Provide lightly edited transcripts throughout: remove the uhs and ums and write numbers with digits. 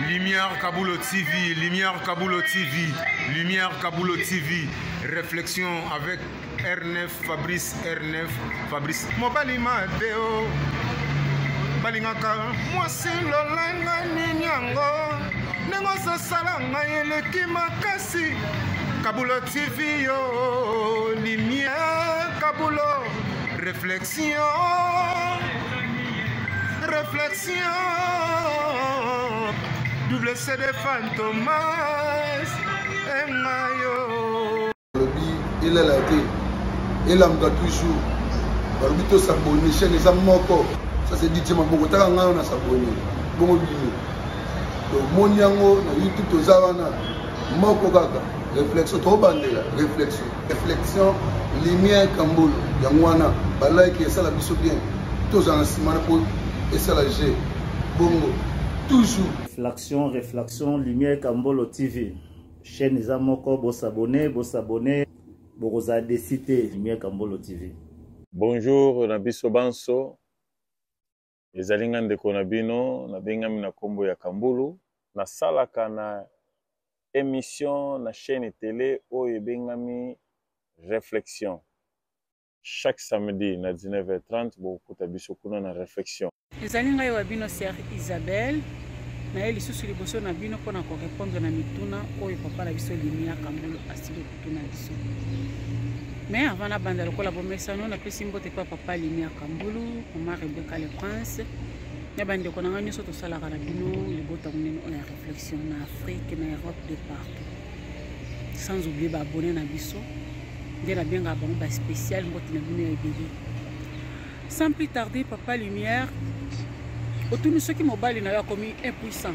Lumière Kaboulo TV, Lumière Kaboulo TV, Lumière Kaboulo TV. Réflexion avec R9, Fabrice R9, Fabrice. Mobali Mateo, Balingaka, moi c'est l'olanga ninyango, nengo salanga yeleki makasi. Kaboulo TV yo, Lumière Kaboulo, réflexion. Réflexion, double CD Fantomas, Mayo. Il est là, il a toujours. Barbito s'abonne, chaîne les amoko. Ça c'est dit, ma beaucoup t'as on a s'abonné. Bon bio. Donc mon yango, na YouTube tozawana, moko gaga. Réflexion, trop bandela. Réflexion, réflexion, lumière Kambolo. Yangwana, balai qui est ça la biso bien. Tous en ciment pour. Et ça la G. Bongo. Toujours. Réflexion, Lumière Kambolo TV. Chaîne Zamoko, vous s'abonnez, vous avez cité Lumière Kambolo TV. Bonjour, Nabiso Banso. Les alingan de Konabino, Nabingami na Kombo ya Kambulu. Na salaka na émission na chaîne télé Oye Bengami Réflexion. Chaque samedi na 19h30, beaucoup tabiso kuna na réflexion. Les alinga yo bino sœur Isabelle na eli susu liboso na bino pona ko répondre na mituna oyo papa la biso Lumière Kambolo asili kutuna biso. Mais avant na banda lokola bomesa no na pesi mbote pa papa Lumière Kambolo, maman Rebecca le prince. Ya bande ko nanga nyoso to sala kana bino libota munene oya réflexion na Afrique na Europe de partout. Sans oublier ba abonner na biso. Ndela benga ba spécial mbote na bino ya bébé. Sans plus tarder, Papa Lumière, autour de ceux qui m'ont balayé, n'a commis impuissant.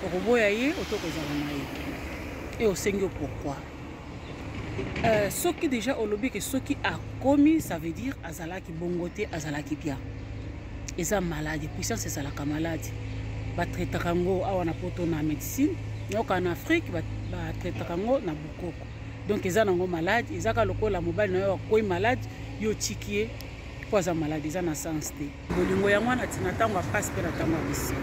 Au robot yaye, autour de Zalamaye. Et au Seigneur pourquoi? Ce qui déjà au lobby que ce qui a commis, ça veut dire Azala qui bongoté, Azala qui bien. Et ça malade, puissance c'est ça la malade. Ba traiter rango a wana poto na médecine, donc en Afrique ba traiter rango na bukoko. Donc ils ont malade, ils ont le la mobile na yo ko malade, yo tikié. Poza malade za na santé. Bolingo ya mwana tina tango passe pe na tango bisi.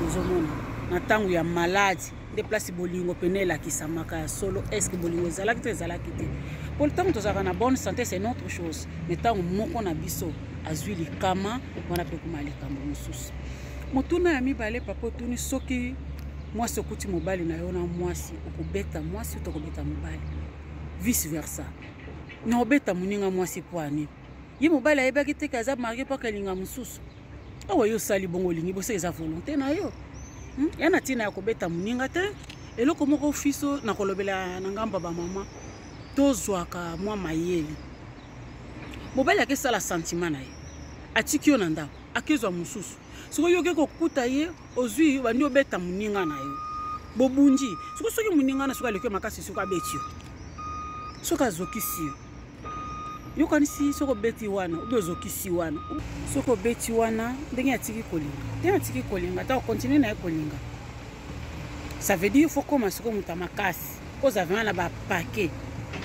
Nzomona na tango ya malade, déplacer bolingo penela ki samaka solo est-ce que bolingo zala ki zala ki te. Pour le temps to za na bonne santé c'est une autre chose. Mais tango moko na biso azwili kama wana pe kumali kama mususu. Motuna ya mibale papa tuni soki mwasi okuti mobali na yo na mwasi okubeta mwasi utokobeta mobali. Vice versa. Na obeta muninga mwasi poani. Ye mobali ayebaki te kaza marié pa kalinga mususu. Awa yo sali bongo lingi bo se eza volonté na yo. Yana tina ya kobeta muninga te. Eloko moko fiso na kolobela na ngamba ba mama. Tozwaka mwa mayeli. Mobali akesala sentiment na ye. Atiki yo na ndako, akezwa mususu. Soko yo ke kokuta ye ozwi bandi obeta muninga na yo. Bobunji, soko soki muninga na soka leke makasi soka betio. Soka zokisi yo. Yo kanisi soko beti wana ubezo kisi wana soko beti wana ndenge atiki kolinga ta continuer na kolinga ça veut dire faut commencer soko mutamakasi aux avions na ba paquet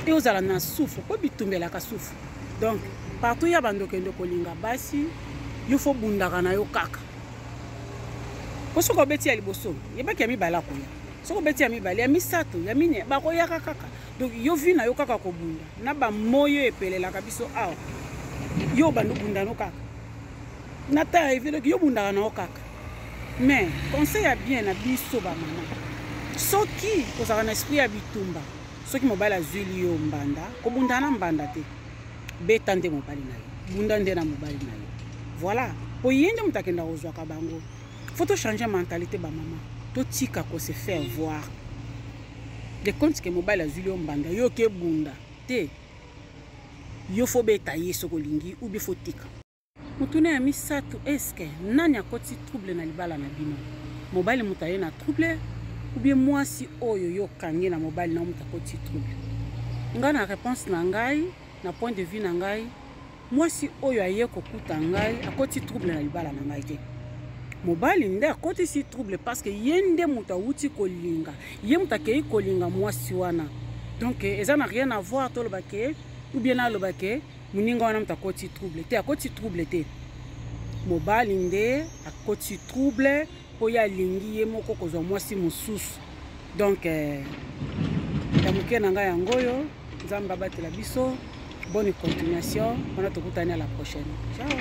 et aux ala na souffle ko bitumbela ka souffle donc partout ya bando kendo kolinga basi yo faut bundaka na yo kaka ko soko beti ya liboso yebaki ya mibala ko ya soko beti ya mibala ya misato ya mine ba ko ya kaka. Donc yo vi na yo kaka ko bunda na ba moyo epelela kabiso awa yo bandu bunda no kaka na ta evelo yo bunda na o kaka mais conseil ya bien na biso ba mama soki kozaka na esprit ya bitumba soki mobali azwili yo mbanda ko bunda na mbanda te beta nde mobali na yo bunda nde na mobali na yo voilà po yende mutakenda ozwa ka bango faut to changer mentalité ba mama to tika ko se faire voir. De compte que mobile azuli ombanda yo ke bunda te yo fo beta yeso kolingi ou bi fotika mutune ya misato eske nani akoti trouble na libala na bino mobile mutaye na trouble ou bien mwasi oyo yo kangi na mobile na mutakoti trouble ngana réponse na ngai na point de vue na ngai mwasi oyo aye kokuta ngai akoti trouble na libala na ngai te. Mobali nde akoti si trouble parce que yende muta uti kolinga ye muta kei kolinga mwasi wana donc eza na rien à voir to lobake ou bien na lobake muninga wana muta koti trouble te akoti trouble te mobali nde akoti trouble po ya lingi ye moko kozwa mwasi mosusu. Donc ya moke na ngai yango yo, nzambe abatela biso. Bonne continuation. On a tout à la prochaine. Ciao.